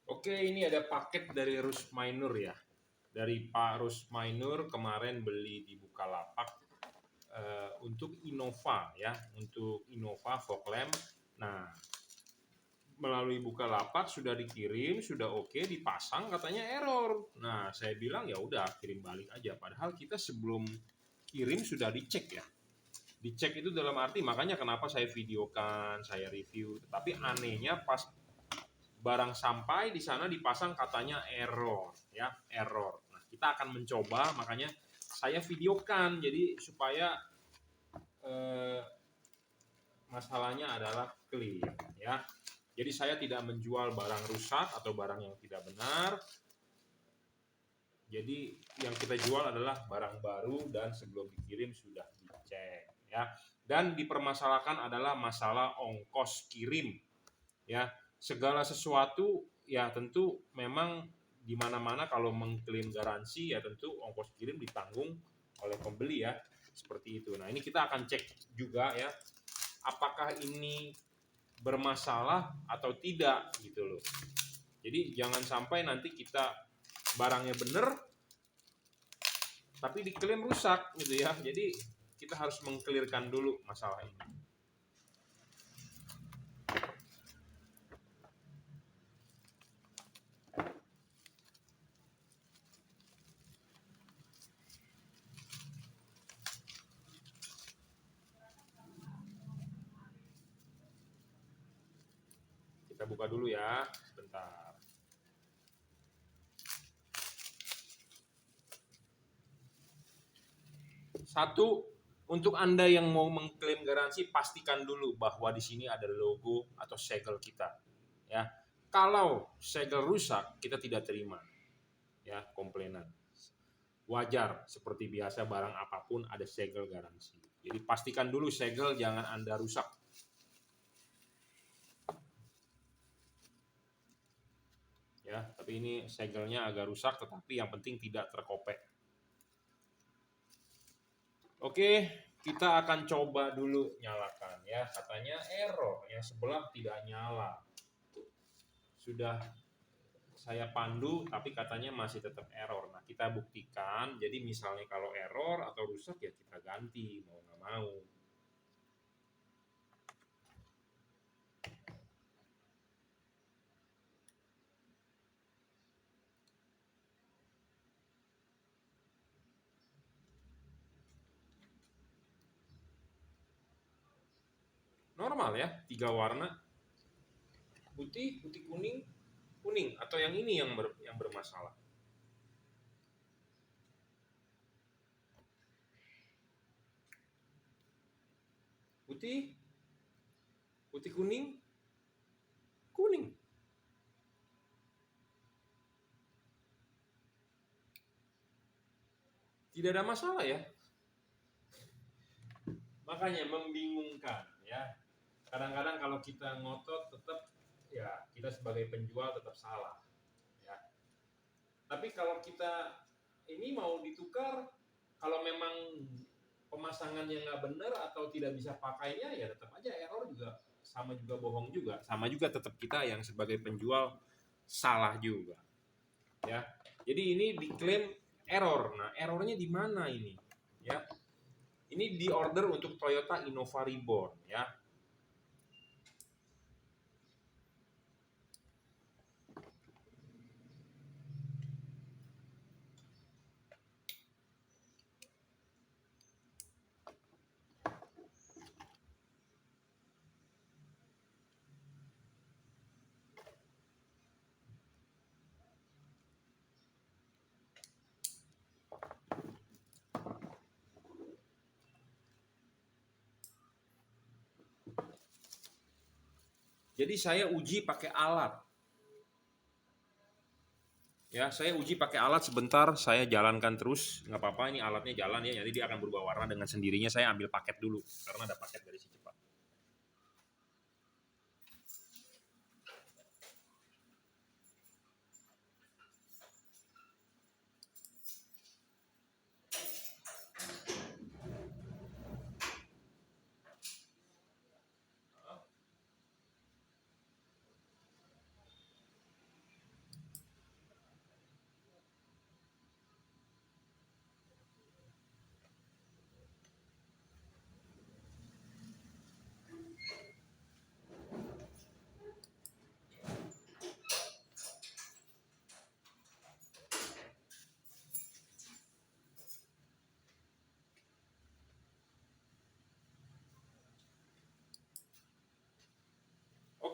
Oke, ini ada paket dari Rusmainur ya. Dari Pak Rusmainur kemarin beli di Bukalapak untuk Innova ya, untuk Innova fog lamp. Nah, melalui Bukalapak sudah dikirim, sudah oke, dipasang katanya error. Nah, saya bilang ya udah kirim balik aja. Padahal kita sebelum kirim sudah dicek ya. Dicek itu dalam arti makanya kenapa saya videokan, saya review. Tapi anehnya pas barang sampai di sana dipasang katanya error ya, error. Nah, kita akan mencoba, makanya saya videokan jadi supaya masalahnya adalah clear ya. Jadi saya tidak menjual barang rusak atau barang yang tidak benar. Jadi yang kita jual adalah barang baru dan sebelum dikirim sudah dicek ya. Dan dipermasalahkan adalah masalah ongkos kirim ya. Segala sesuatu ya tentu memang di mana-mana kalau mengklaim garansi ya tentu ongkos kirim ditanggung oleh pembeli ya. Seperti itu. Nah, ini kita akan cek juga ya apakah ini bermasalah atau tidak gitu loh. Jadi jangan sampai nanti kita barangnya bener tapi diklaim rusak gitu ya. Jadi kita harus mengklirkan dulu masalah ini. Kita buka dulu ya, sebentar. Satu, untuk Anda yang mau mengklaim garansi, pastikan dulu bahwa di sini ada logo atau segel kita. Ya, kalau segel rusak, kita tidak terima. Ya, komplainan. Wajar, seperti biasa barang apapun ada segel garansi. Jadi pastikan dulu segel jangan Anda rusak. Ya, tapi ini segelnya agak rusak, tetapi yang penting tidak terkopek. Oke, kita akan coba dulu nyalakan ya. Katanya error, yang sebelah tidak nyala. Sudah saya pandu tapi katanya masih tetap error. Nah, kita buktikan. Jadi misalnya kalau error atau rusak ya kita ganti mau nggak mau. Normal ya, 3 warna. Putih, putih kuning, kuning atau yang ini yang bermasalah. Putih, putih kuning, kuning. Tidak ada masalah ya. Makanya membingungkan ya. Kadang-kadang kalau kita ngotot tetap ya kita sebagai penjual tetap salah ya. Tapi kalau kita ini mau ditukar, kalau memang pemasangannya nggak benar atau tidak bisa pakainya ya tetap aja error juga, sama juga bohong juga, sama juga tetap kita yang sebagai penjual salah juga ya. Jadi ini diklaim error. Nah, errornya di mana ini ya? Ini di order untuk Toyota Innova Reborn ya. Jadi saya uji pakai alat. Ya, saya uji pakai alat sebentar, saya jalankan terus, nggak apa-apa, ini alatnya jalan ya, jadi dia akan berubah warna dengan sendirinya. Saya ambil paket dulu, karena ada paket dari si cepat.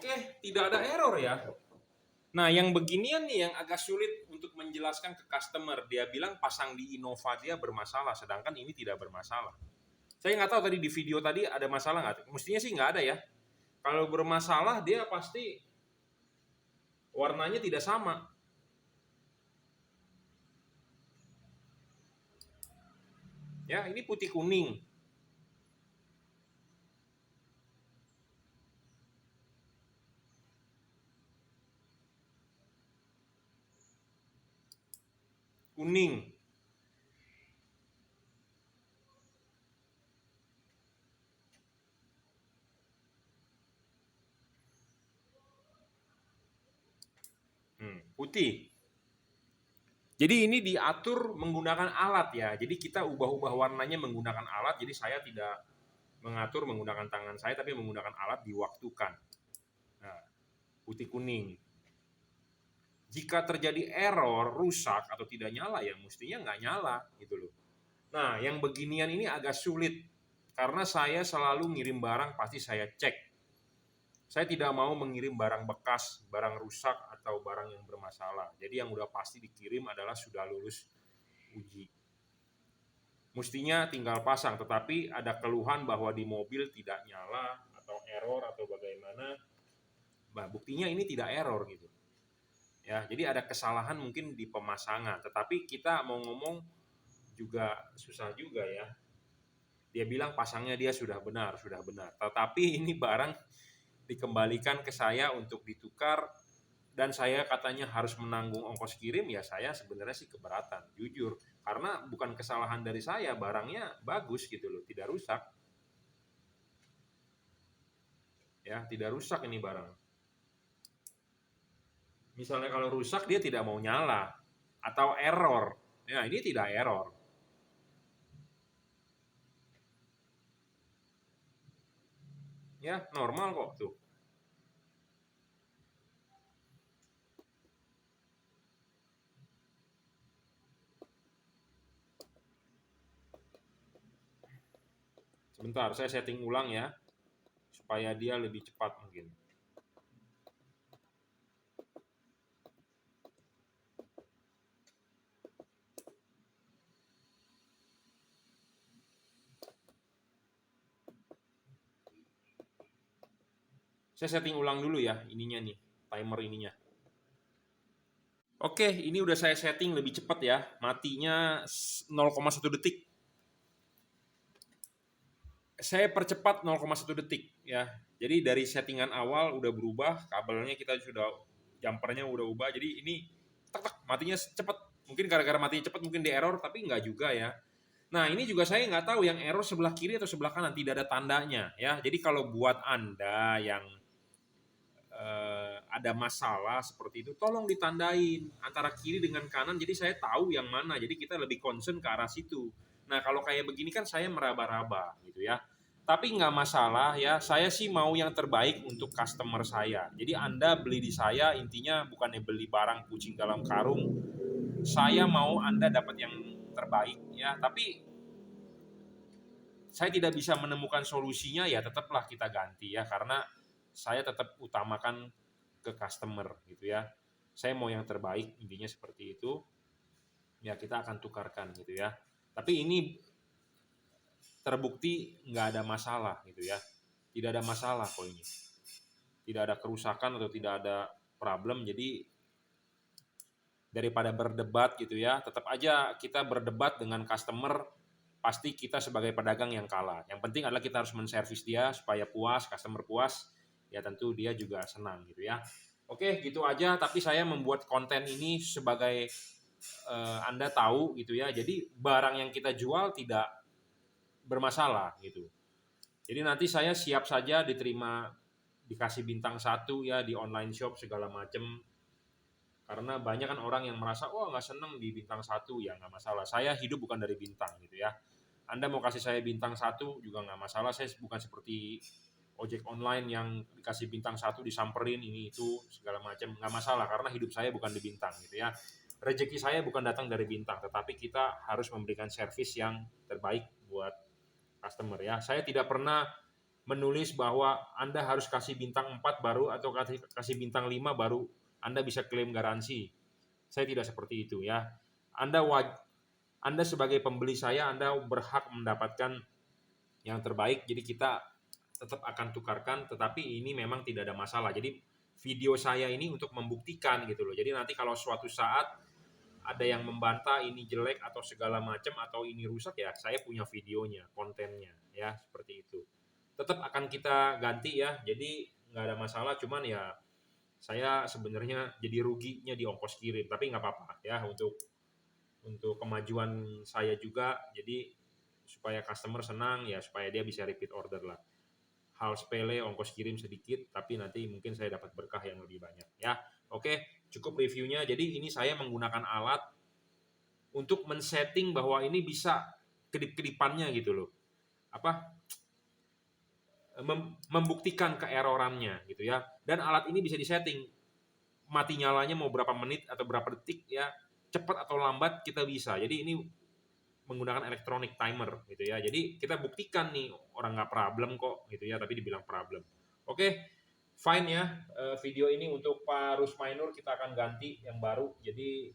Oke, tidak ada error ya. Nah, yang beginian nih yang agak sulit untuk menjelaskan ke customer. Dia bilang pasang di Innova dia bermasalah, sedangkan ini tidak bermasalah. Saya nggak tahu tadi di video tadi ada masalah nggak? Mestinya sih nggak ada ya. Kalau bermasalah dia pasti warnanya tidak sama. Ya, ini putih kuning. Kuning. Putih. Jadi ini diatur menggunakan alat ya. Jadi kita ubah-ubah warnanya menggunakan alat. Jadi saya tidak mengatur menggunakan tangan saya, tapi menggunakan alat diwaktukan. Nah, putih kuning. Jika terjadi error, rusak atau tidak nyala ya mestinya nggak nyala gitu loh. Nah, yang beginian ini agak sulit karena saya selalu ngirim barang pasti saya cek. Saya tidak mau mengirim barang bekas, barang rusak atau barang yang bermasalah. Jadi yang udah pasti dikirim adalah sudah lulus uji. Mestinya tinggal pasang, tetapi ada keluhan bahwa di mobil tidak nyala atau error atau bagaimana. Nah, buktinya ini tidak error gitu. Ya, jadi ada kesalahan mungkin di pemasangan, tetapi kita mau ngomong juga susah juga ya. Dia bilang pasangnya dia sudah benar, tetapi ini barang dikembalikan ke saya untuk ditukar dan saya katanya harus menanggung ongkos kirim, ya saya sebenarnya sih keberatan, jujur. Karena bukan kesalahan dari saya, barangnya bagus gitu loh, tidak rusak. Ya, tidak rusak ini barang. Misalnya kalau rusak dia tidak mau nyala atau error. Ya, ini tidak error. Ya, normal kok tuh. Sebentar, saya setting ulang ya, supaya dia lebih cepat mungkin. Saya setting ulang dulu ya, ininya nih, timer ininya. Oke, ini udah saya setting lebih cepat ya, matinya 0,1 detik. Saya percepat 0,1 detik ya. Jadi dari settingan awal udah berubah, kabelnya kita sudah, jumpernya udah ubah. Jadi ini tek tek matinya cepat. Mungkin gara-gara matinya cepat mungkin di error, tapi nggak juga ya. Nah, ini juga saya nggak tahu yang error sebelah kiri atau sebelah kanan, tidak ada tandanya ya. Jadi kalau buat Anda yang ada masalah seperti itu, tolong ditandain antara kiri dengan kanan. Jadi saya tahu yang mana. Jadi kita lebih concern ke arah situ. Nah, kalau kayak begini kan saya meraba-raba gitu ya. Tapi nggak masalah ya, saya sih mau yang terbaik untuk customer saya. Jadi Anda beli di saya, intinya bukannya beli barang kucing dalam karung. Saya mau Anda dapat yang terbaik ya, tapi saya tidak bisa menemukan solusinya, ya tetaplah kita ganti ya, karena saya tetap utamakan ke customer gitu ya. Saya mau yang terbaik, intinya seperti itu. Ya kita akan tukarkan gitu ya. Tapi ini terbukti nggak ada masalah gitu ya. Tidak ada masalah kok ini. Tidak ada kerusakan atau tidak ada problem. Jadi daripada berdebat gitu ya, tetap aja kita berdebat dengan customer, pasti kita sebagai pedagang yang kalah. Yang penting adalah kita harus menservis dia supaya puas, customer puas, ya tentu dia juga senang gitu ya. Oke, gitu aja. Tapi saya membuat konten ini sebagai Anda tahu gitu ya. Jadi barang yang kita jual tidak bermasalah gitu. Jadi nanti saya siap saja diterima, dikasih bintang 1 ya di online shop segala macem. Karena banyak kan orang yang merasa, oh nggak seneng di bintang 1, ya nggak masalah. Saya hidup bukan dari bintang gitu ya. Anda mau kasih saya bintang 1 juga nggak masalah. Saya bukan seperti ojek online yang dikasih bintang 1 disamperin ini itu segala macam, nggak masalah karena hidup saya bukan di bintang gitu ya. Rezeki saya bukan datang dari bintang, tetapi kita harus memberikan servis yang terbaik buat customer ya. Saya tidak pernah menulis bahwa Anda harus kasih bintang 4 baru atau kasih bintang 5 baru Anda bisa klaim garansi. Saya tidak seperti itu ya. Anda sebagai pembeli saya, Anda berhak mendapatkan yang terbaik. Jadi kita tetap akan tukarkan, tetapi ini memang tidak ada masalah. Jadi video saya ini untuk membuktikan gitu loh. Jadi nanti kalau suatu saat ada yang membantah ini jelek atau segala macam atau ini rusak, ya saya punya videonya, kontennya ya, seperti itu. Tetap akan kita ganti ya, jadi nggak ada masalah, cuman ya saya sebenarnya jadi ruginya di ongkos kirim, tapi nggak apa-apa ya, untuk kemajuan saya juga, jadi supaya customer senang ya, supaya dia bisa repeat order lah. Hal sepele, ongkos kirim sedikit, tapi nanti mungkin saya dapat berkah yang lebih banyak ya. Oke, cukup reviewnya. Jadi ini saya menggunakan alat untuk men-setting bahwa ini bisa kedip-kedipannya gitu loh. Membuktikan keerorannya gitu ya. Dan alat ini bisa disetting mati nyalanya mau berapa menit atau berapa detik ya, cepat atau lambat kita bisa. Jadi ini menggunakan electronic timer gitu ya. Jadi kita buktikan nih orang nggak problem kok gitu ya, tapi dibilang problem. Oke, fine ya. Video ini untuk Pak Rusmainur kita akan ganti yang baru. Jadi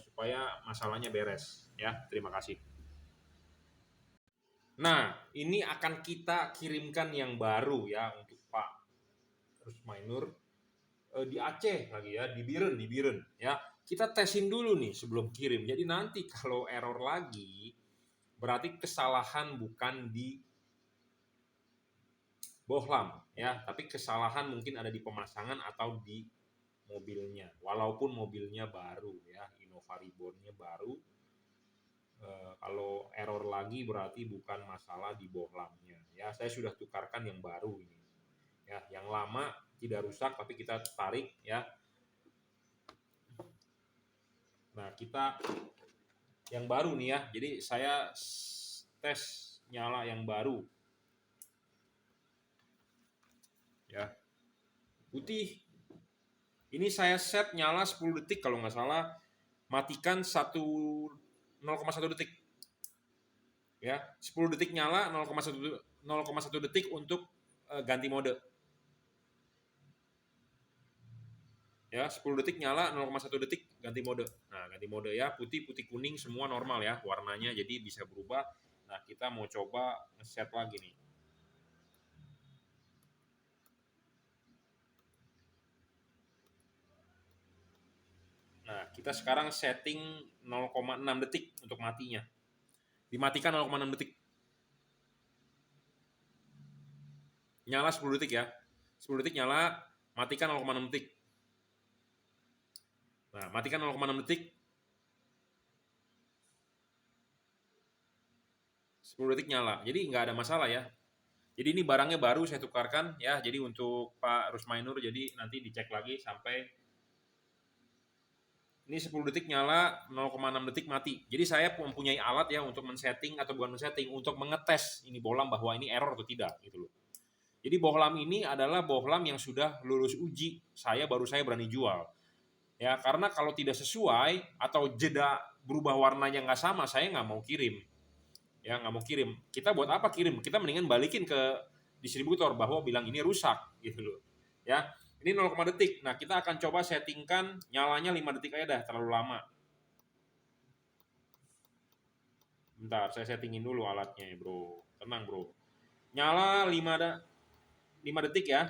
supaya masalahnya beres ya. Terima kasih. Nah, ini akan kita kirimkan yang baru ya untuk Pak Rusmainur di Aceh lagi ya, di Biren ya. Kita tesin dulu nih sebelum kirim. Jadi nanti kalau error lagi, berarti kesalahan bukan di bohlam ya, tapi kesalahan mungkin ada di pemasangan atau di mobilnya. Walaupun mobilnya baru ya, Innova Reborn-nya baru. Kalau error lagi berarti bukan masalah di bohlamnya ya. Saya sudah tukarkan yang baru ini. Ya, yang lama tidak rusak tapi kita tarik ya. Nah, kita yang baru nih ya. Jadi saya tes nyala yang baru. Ya. Putih. Ini saya set nyala 10 detik kalau nggak salah. Matikan 0,1 detik. Ya, 10 detik nyala, 0,1 detik untuk ganti mode. Ya, 10 detik nyala, 0,1 detik ganti mode. Nah, ganti mode ya, putih, kuning semua normal ya warnanya, jadi bisa berubah. Nah, kita mau coba nge-set lagi nih. Nah, kita sekarang setting 0,6 detik untuk matinya. Dimatikan 0,6 detik. Nyala 10 detik ya. 10 detik nyala, matikan 0,6 detik. Nah, matikan 0,6 detik. 10 detik nyala. Jadi nggak ada masalah ya. Jadi ini barangnya baru saya tukarkan ya. Jadi untuk Pak Rusmainur, jadi nanti dicek lagi sampai ini 10 detik nyala, 0,6 detik mati. Jadi saya mempunyai alat ya untuk men-setting atau bukan men-setting, untuk mengetes ini bohlam bahwa ini error atau tidak gitu loh. Jadi bohlam ini adalah bohlam yang sudah lulus uji. Saya berani jual. Ya, karena kalau tidak sesuai atau jeda berubah warnanya nggak sama, saya nggak mau kirim. Ya, nggak mau kirim. Kita buat apa kirim? Kita mendingan balikin ke distributor bahwa bilang ini rusak gitu loh. Ya, ini 0, detik. Nah, kita akan coba settingkan nyalanya 5 detik aja dah, terlalu lama. Bentar, saya settingin dulu alatnya ya, bro. Tenang, bro. Nyala 5 detik ya.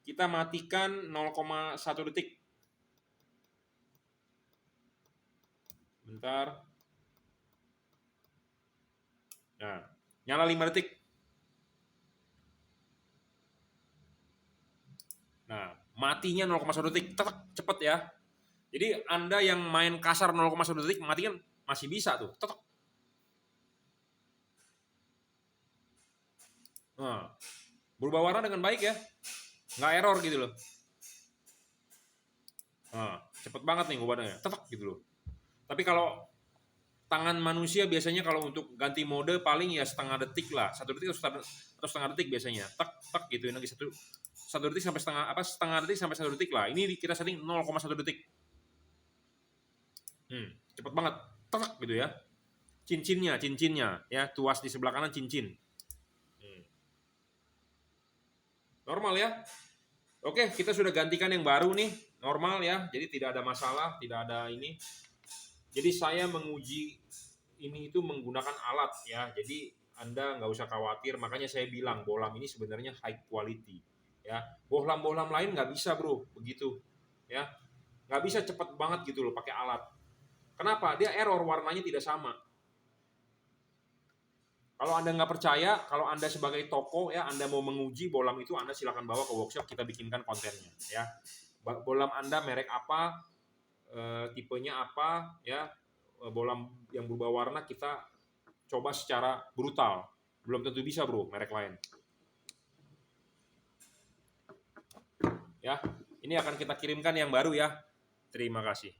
Kita matikan 0,1 detik. Bentar. Nah, nyala 5 detik. Nah, matinya 0,1 detik. Tetek, cepet ya. Jadi Anda yang main kasar 0,1 detik mati kan masih bisa tuh. Tetek. Nah, berubah warna dengan baik ya. Nggak error gitu loh. Nah, cepet banget nih ngubahnya. Tetek gitu loh. Tapi kalau tangan manusia biasanya kalau untuk ganti mode paling ya setengah detik lah, 1 detik atau setengah detik biasanya, tek gitu lagi 1 detik sampai setengah detik sampai 1 detik lah. Ini kita setting 0,1 detik. Cepet banget, tek gitu ya. Cincinnya ya, tuas di sebelah kanan cincin. Normal ya. Oke, kita sudah gantikan yang baru nih, normal ya. Jadi tidak ada masalah, tidak ada ini. Jadi saya menguji ini itu menggunakan alat ya. Jadi Anda nggak usah khawatir. Makanya saya bilang bohlam ini sebenarnya high quality ya. Bohlam-bohlam lain nggak bisa bro, begitu ya. Nggak bisa cepet banget gitu loh pakai alat. Kenapa? Dia error, warnanya tidak sama. Kalau Anda nggak percaya, kalau Anda sebagai toko ya, Anda mau menguji bohlam itu, Anda silakan bawa ke workshop, kita bikinkan kontennya ya. Bohlam Anda merek apa, tipenya apa ya, bohlam yang berubah warna kita coba secara brutal. Belum tentu bisa bro, merek lain. Ya, ini akan kita kirimkan yang baru ya. Terima kasih.